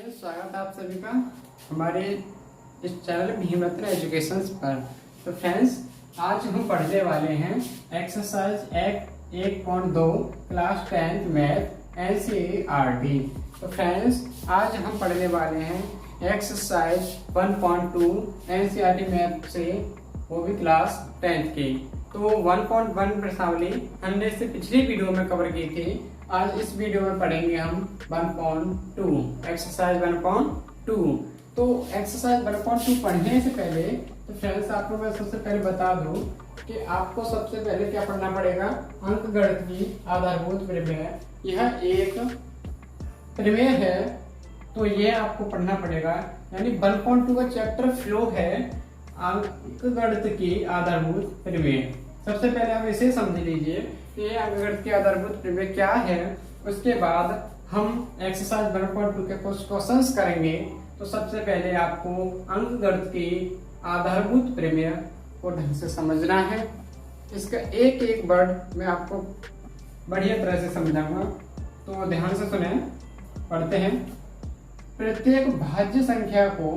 Friends, स्वागत है आप सभी का हमारे इस चैनल भीमरत्न एजुकेशन पर। तो फ्रेंड्स, आज हम पढ़ने वाले हैं exercise 1.2 class 10th math NCERT। तो फ्रेंड्स, आज हम पढ़ने वाले हैं एक्सरसाइज 1.2 NCERT मैथ से, वो भी क्लास 10th की। तो 1.1 प्रश्नावली हमने इससे पिछली वीडियो में कवर की थी। आज इस वीडियो में पढ़ेंगे हम 1.2 एक्सरसाइज 1.2। तो एक्सरसाइज 1.2 पढ़ने से पहले तो फ्रेंड्स, आपको मैं सबसे पहले बता दूं कि आपको सबसे पहले क्या पढ़ना पड़ेगा, अंकगणित की आधारभूत प्रमेय। यह एक प्रमेय है, तो ये आपको पढ़ना पड़ेगा। यानी 1.2 का चैप्टर फ्लो है अंकगणित की आधारभूत प्रमेय। सबसे पहले आप इसे समझ लीजिए कि अंकगणित की आधारभूत प्रमेय क्या है। उसके बाद हम एक्सरसाइज 1.2 के कुछ क्वेश्चंस करेंगे। तो सबसे पहले आपको अंकगणित की आधारभूत प्रमेय को ढंग से समझना है। इसका एक एक वर्ड मैं आपको बढ़िया तरह से समझाऊंगा, तो ध्यान से सुने। पढ़ते हैं। प्रत्येक भाज्य संख्या को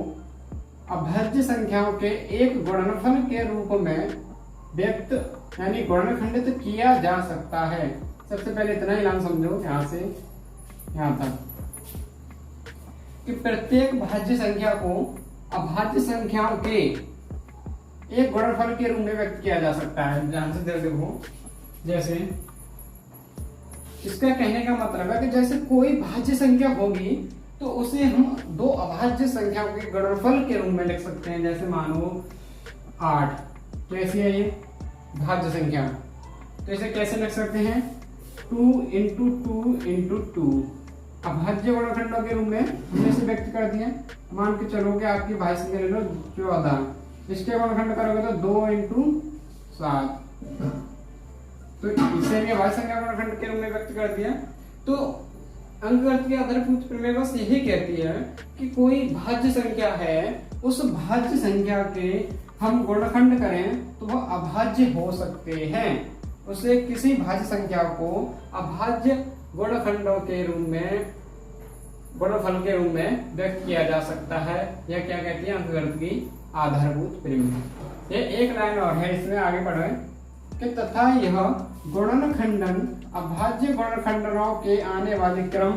अभाज्य संख्याओं के एक गुणनफल के रूप में व्यक्त यानी गुणनखंडित किया जा सकता है। सबसे पहले इतना ही लाइन समझो, यहाँ से यहाँ तक, कि प्रत्येक भाज्य संख्या को अभाज्य संख्याओं के एक गुणनफल के रूप में व्यक्त किया जा सकता है। ध्यान से देखो, जैसे इसका कहने का मतलब है कि जैसे कोई भाज्य संख्या होगी तो उसे हम दो अभाज्य संख्याओं के गुणनफल के रूप में लिख सकते हैं। जैसे मानो 8, कैसी है ये भाज्य संख्या, तो इसे कैसे लिख सकते हैं, 2 × 2 × 2 अभाज्य गुणनखंडों के रूप में हमने इसे व्यक्त कर दिया। मान के चलो कि आपकी भाज्य संख्या ले लो 14, इसके गुणनखंड करोगे तो 2 × 7, तो इसे भी अभाज्य संख्या गुणनखंड के रूप में व्यक्त कर दिया। तो अंकगणित की आधारभूत प्रमेय बस यही कहती है कि कोई भाज्य संख्या है, उस भाज्य संख्या के हम गुणनखंड करें तो वह अभाज्य हो सकते हैं। उसे किसी भाज्य संख्या को अभाज्य गुणनखंडों के रूप में गुणनफल के रूप में व्यक्त किया जा सकता है। यह क्या कहती है, अंकगणित की आधारभूत प्रमेय। ये एक लाइन और है, इसमें आगे बढ़े कि तथा यह गुणनखंडन अभाज्य गुणनखंडनों के आने वाले क्रम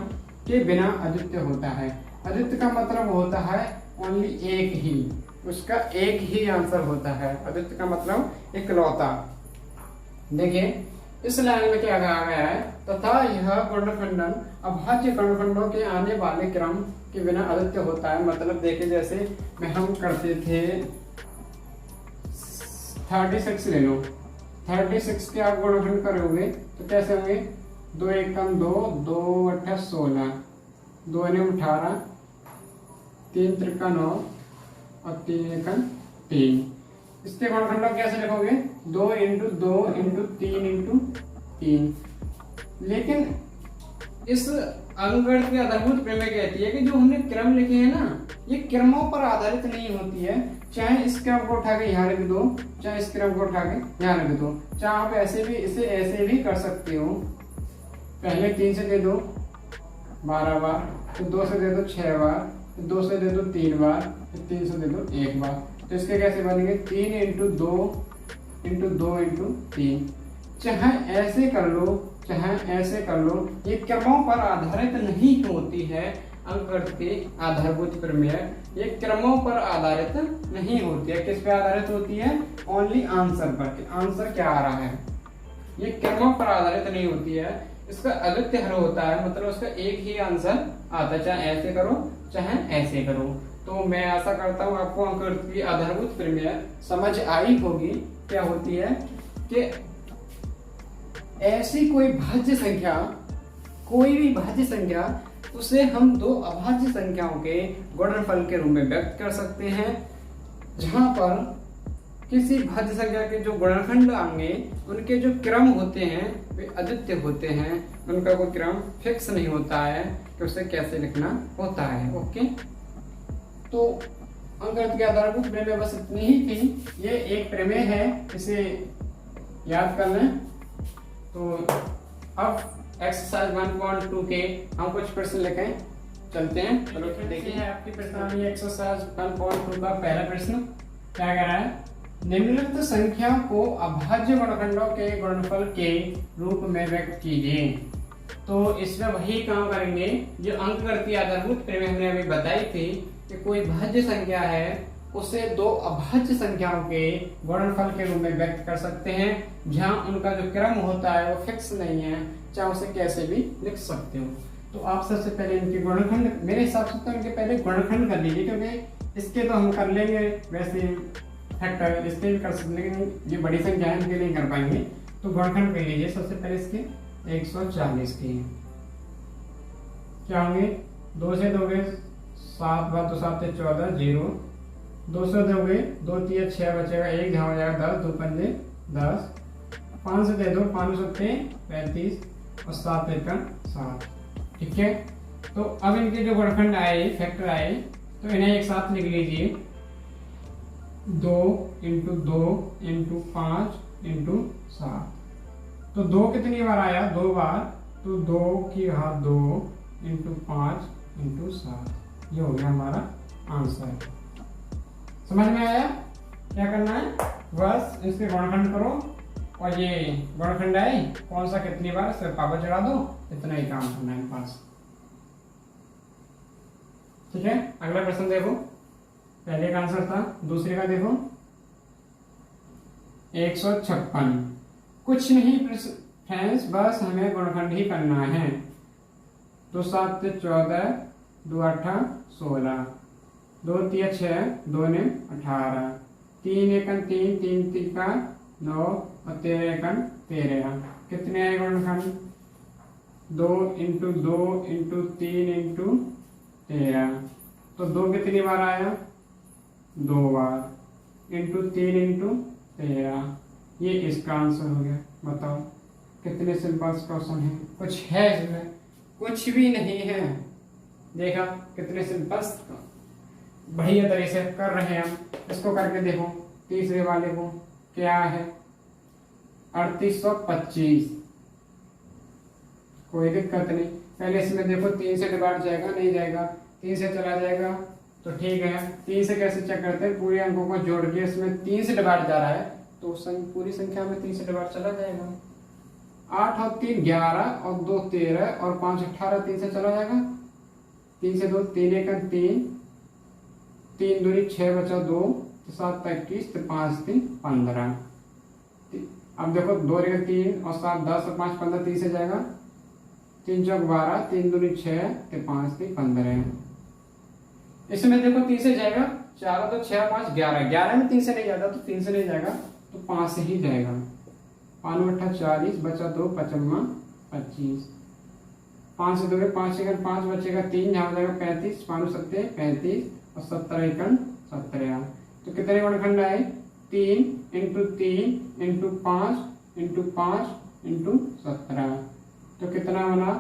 के बिना अद्वितीय होता है। अद्वितीय का मतलब होता है ओनली एक ही, उसका एक ही आंसर होता है। अद्वितीय का मतलब इकलौता। देखिए इस लाइन में क्या कहा गया है, तथा यह गुणनखंडन अभाज्य गुणनखंडों के आने वाले क्रम के बिना अद्वितीय होता है। मतलब देखिए, जैसे में हम करते थे 36 ले लो, 36 के आप गुणनखंड करोगे तो कैसे होंगे, 2 × 1 = 2, 2 × 8 = 16, 2 × 9 = 18, 3 × 3 = 9 और 3 × 1 = 3। इसके गुणनखंड कैसे लिखोगे, 2 × 2 × 3 × 3। लेकिन इस अंकगणित की आधारभूत प्रमेय कहती है कि जो हमने क्रम लिखे हैं ना, ये क्रमों पर आधारित नहीं होती है। चाहे इस क्रम को उठा के यहाँ लिख दो, चाहे इस क्रम को उठा के यहाँ लिख दो, चाहे आप ऐसे भी इसे ऐसे भी कर सकते हो। पहले 3 से दे दो 12 बार, फिर 2 से दे दो 6 बार, फिर 2 से दे दो 3 बार, फिर 3 से दे दो 1 बार। तो इसके कैसे बनेंगे, 3 × 2 × 2 × 3। चाहे ऐसे कर लो चाहे ऐसे कर लो, ये क्रमों पर आधारित नहीं होती है। अंकगणित की आधारभूत प्रमेय ये क्रमों पर आधारित नहीं होती है। किस पे आधारित होती है, ओनली आंसर पर, कि आंसर क्या आ रहा है। ये क्रमों पर आधारित नहीं होती है। इसका अद्वितीय हल होता है, मतलब उसका एक ही आंसर आता है, चाहे ऐसे करो चाहे ऐसे करो। तो मैं आशा करता हूँ आपको अंकगणित की आधारभूत प्रमेय समझ आई होगी। क्या होती है कि ऐसी कोई भाज्य संख्या, कोई भी भाज्य संख्या, उसे हम दो अभाज्य संख्याओं के गुणनफल के रूप में व्यक्त कर सकते हैं। जहां पर किसी भाज्य संख्या के जो गुणनखंड आएंगे उनके जो क्रम होते हैं वे अद्वितीय होते हैं। उनका कोई क्रम फिक्स नहीं होता है कि उसे कैसे लिखना होता है। ओके, तो अंकगणित के आधारभूत प्रमेय बस इतनी ही थी। ये एक प्रमेय है, इसे याद कर लें। तो अब एक्सरसाइज 1.2 के हम कुछ प्रश्न लिखें। चलते हैं। चलो देखिए है आपकी प्रश्नावली एक्सरसाइज 1.2 का पहला प्रश्न क्या कह रहा है, निम्नलिखित संख्या को अभाज्य गुणनखंडों के गुणनफल के रूप में व्यक्त कीजिए। तो इसमें वही काम करेंगे जो अंकगणितीय आधारभूत प्रमेय हमने अभी बताई थी कि कोई भाज्य संख्या है उसे दो अभाज्य संख्याओं के गुणनफल के रूप में व्यक्त कर सकते हैं, जहां उनका जो क्रम होता है वो फिक्स नहीं है, चाहे उसे कैसे भी लिख सकते हो। तो आप सबसे पहले इनके गुणनखंड, मेरे हिसाब से तो इनके पहले गुणनखंड कर लीजिए, क्योंकि इसके तो हम कर लेंगे वैसे फैक्टर, इसके भी कर सकते हैं, लेकिन ये बड़ी संख्या है इनके नहीं कर पाएंगे। तो गुणनखंड कर लीजिए। सबसे पहले इसके 140 के क्या होंगे, 2 से दोगे 7 बार 2 7 14 0, 2 से दोगे 2 3 6 बचेगा 1, जहाँ हो जाएगा 10, 2 पंजे 10, 5 से दे दो 5 सत्ते 35 और 7 एकम 7। ठीक है, तो अब इनके जो गुणनखंड आए, फैक्टर आए, तो इन्हें एक साथ लिख लीजिए। 2 × 2 × 5 × 7। तो 2 कितनी बार आया, 2 बार, तो 2 की घात 2 × 5 × 7, ये हो गया हमारा आंसर। समझ में आया? क्या करना है, बस इसके गुणनखंड करो और ये गुणनखंड आए कौन सा कितनी बार सिर्फ पावर चढ़ा दो, इतना ही काम करना है पास। ठीक है, अगला प्रश्न देखो। पहले का आंसर था, दूसरे का देखो 156। कुछ नहीं फ्रेंड्स, बस हमें गुणनखंड ही करना है। 2 7 14, 2 8 16, 2 3 6, 2 9 18, 3 1 3 3 3 का 9 और 13 1 13। कितने आए गुणनखंड, 2 × 2 × 3 × 13। तो 2 कितनी बार आया, 2 बार, × 3 × 13। ये इसका आंसर हो गया। बताओ कितने सिंपल क्वेश्चन है, कुछ है इसमें, कुछ भी नहीं है। देखा कितने सिंपल बढ़िया तरह से कर रहे हैं हम। इसको करके देखो, तीसरे वाले को क्या है, 3825। कोई दिक्कत नहीं। पहले इसमें देखो 3 से डिवाइड जाएगा, नहीं जाएगा, 3 से चला जाएगा तो ठीक है। 3 से कैसे चेक करते हैं, पूरे अंकों को जोड़ के इसमें 3 से डिवाइड जा रहा है तो पूरी संख्या में 3 से डिवाइड चला जाएगा। 8 और 3 11 और 2 13 और 5 18, 3 से चला जाएगा। 3 से 2 3 1 3, 3 दूनी 6 बचा 2, 7 21, 5 3 15। अब देखो 2 3 और 7 10 और 5 15, 3 से जाएगा। 3 चौक 12, 3 दूनी 6, 5 3 15। इसमें देखो 3 से जाएगा, 4 तो 6 5 11, 11 में 3 से नहीं जाता तो 3 से नहीं जाएगा तो 5 से ही जाएगा। 5 8 40, बचा 2 55 25। 5 से 2 5 सेकंड 5 बचेगा 3, जहाँ जाएगा 35, 5 7 35 और 17 एकन 17। तो कितने गुणनखंड आए, 3 × 3 × 5 × 5 × 17। तो कितना बना,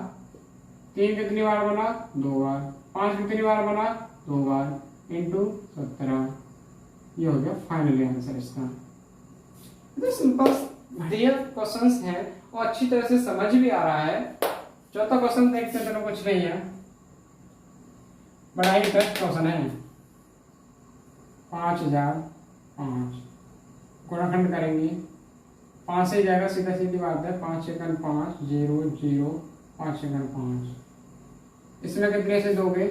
3 कितनी बार बना, 2 बार, 5 कितनी बार बना, 2 बार, × 17। ये हो गया फाइनली आंसर इसका। तो सिंपल बढ़िया क्वेश्चंस हैं और अच्छी तरह से समझ भी आ रहा है। चौथा क्वेश्चन देखते हैं, चलो कुछ नहीं है, बड़ा ही बेस्ट क्वेश्चन है। 5005 गुणनखंड करेंगे, 5 से जाएगा, सीधा सीधी बात है, 5 एकन 5 0 0 5 एकन 5। इसमें कितने से दोगे,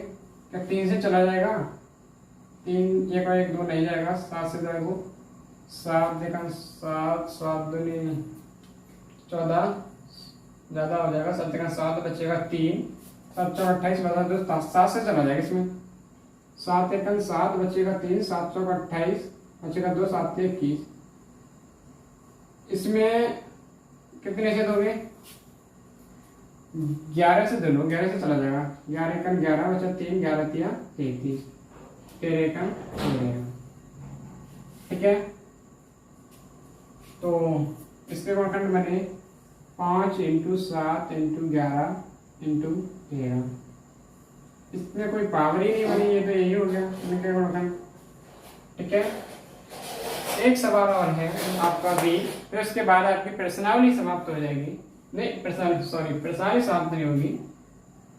क्या 3 से चला जाएगा, 3 1 और 1 2 नहीं जाएगा, 7 से जाएगा, 7 देखा 7 7 दूनी 14, ज्यादा हो जाएगा, 7 देखा 7 बचेगा 3, 7 4 28 बचा 2, 7 से चला जाएगा इसमें। 7 एकन 7 बचेगा 3, 7 4 28 बचेगा 2, 7 21। इसमें कितने से दोगे, 11 से दे लो, 11 से चला जाएगा, 11 एकन 11 बचा 3, 11 3 33, 13 एकन 13। ठीक है, तो इसके गुणनखंड बने 5 × 7 × 11 × 13। इसमें कोई पावर ही नहीं बनी, ये तो यही हो गया इनके गुणनखंड। ठीक है, एक सवाल और है आपका भी, फिर उसके बाद आपकी प्रश्नावली समाप्त हो जाएगी। नहीं प्रश्नावली समाप्त नहीं होगी,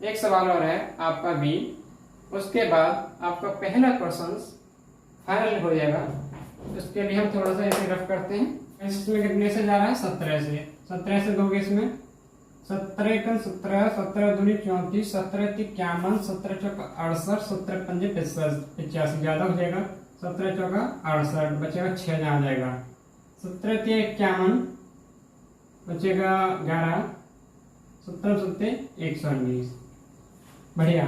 एक सवाल और है आपका बी, उसके बाद आपका पहला क्वेश्चन फाइनल हो जाएगा। उसके लिए हम थोड़ा सा इसे रफ करते हैं। इसमें कितने से जा रहा है? 17 से। 17 से दोगे इसमें 17 का 17, 17 दूनी 34, 17 51, 17 चौका 68, 17 पंजे 85, ज्यादा हो जाएगा। 17 चौका 68, बचेगा 6 जहाँ जाएगा। 17 51 बचेगा 11, 17 सत्ते 119। बढ़िया,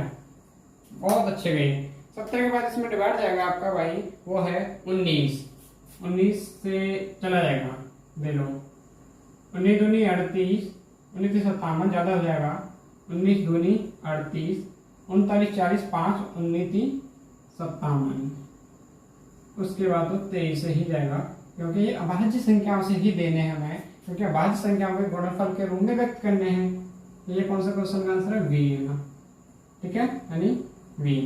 बहुत अच्छे गए। 17 के बाद इसमें डिवाइड जाएगा आपका भाई, वो है 19। 19 से चला जाएगा, दे लो 19 दूनी 38, 19 57 ज्यादा हो जाएगा। 19 दूनी 38, 39 40 5, 19 57। उसके बाद तो 23 से ही जाएगा, क्योंकि ये अभाज्य संख्याओं से ही देने हैं हमें, क्योंकि अभाज्य संख्याओं के गुणनफल के रूप में व्यक्त करने हैं। तो ये कौन सा क्वेश्चन का आंसर है? वी है ना, ठीक है, यानी वी।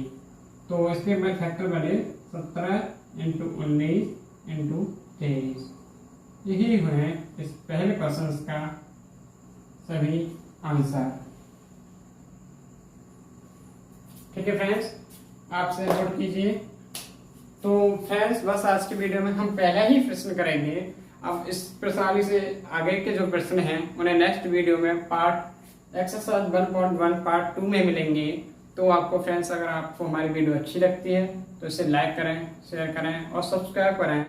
तो इसके बाद फैक्टर बने 17 इंटू 19 इंटू 23। यही हुए इस पहले क्वेश्चन का सभी आंसर। ठीक है फ्रेंड्स, आपसे नोट कीजिए। तो फ्रेंड्स बस आज की वीडियो में हम पहला ही प्रश्न करेंगे। अब इस प्रश्नावली से आगे के जो प्रश्न हैं उन्हें नेक्स्ट वीडियो में पार्ट एक्सरसाइज 1.1 पार्ट 2 में मिलेंगे। तो आपको फ्रेंड्स, अगर आपको हमारी वीडियो अच्छी लगती है तो इसे लाइक करें, शेयर करें और सब्सक्राइब करें।